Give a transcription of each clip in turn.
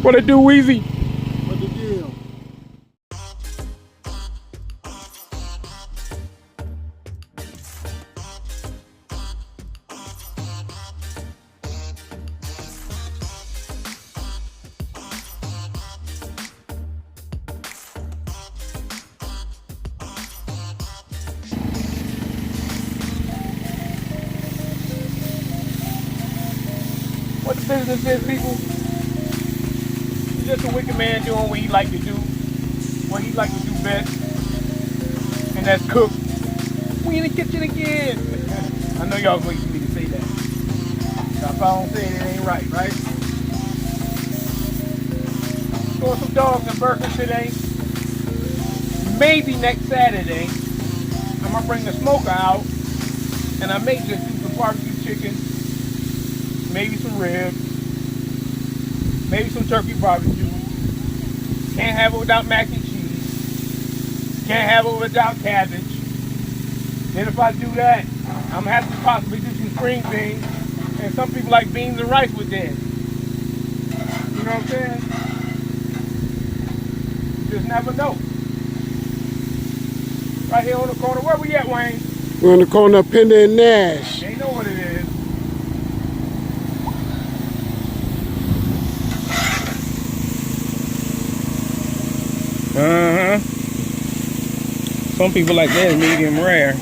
What it do, Weezy? What the deal? What the business is, people? It's just a wicked man doing what he like to do, what he like to do best, and that's cook. We in the kitchen again. I know y'all waiting for me to say that. If I don't say it, it ain't right, right? Doing some dogs and burgers today. Maybe next Saturday, I'm gonna bring the smoker out, and I may just do some barbecue chicken. Maybe some ribs, maybe some turkey barbecue. Can't have it without mac and cheese. Can't have it without cabbage. Then if I do that, I'm gonna have to possibly do some string beans. And some people like beans and rice with that. You know what I'm saying? You just never know. Right here on the corner. Where we at, Wayne? We're on the corner of Pender and Nash. They know what it is. Some people like that medium rare.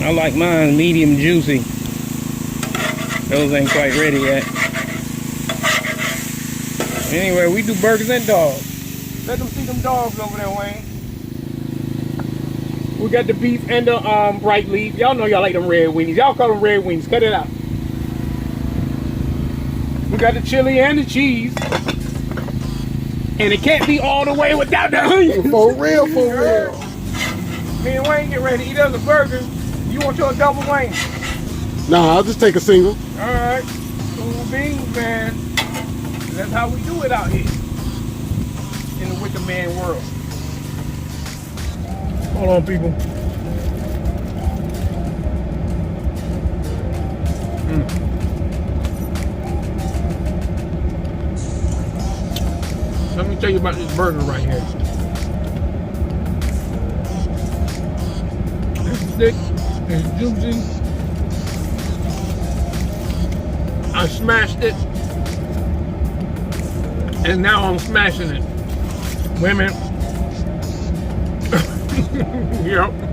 I like mine medium juicy. Those ain't quite ready yet. Anyway, we do burgers and dogs. Let them see them dogs over there, Wayne. We got the beef and the bright leaf. Y'all know y'all like them red weenies. Y'all call them red weenies. Cut it out. We got the chili and the cheese. And it can't be all the way without the onions. For real, for real. Me and Wayne get ready to eat us a burger. You want your double, Wayne? Nah, I'll just take a single. Alright. Cool beans, man. That's how we do it out here. In the Witkaman world. Hold on, people. Let me tell you about this burger right here. It's thick, it's juicy. I smashed it, and now I'm smashing it. Wait a minute. Yep.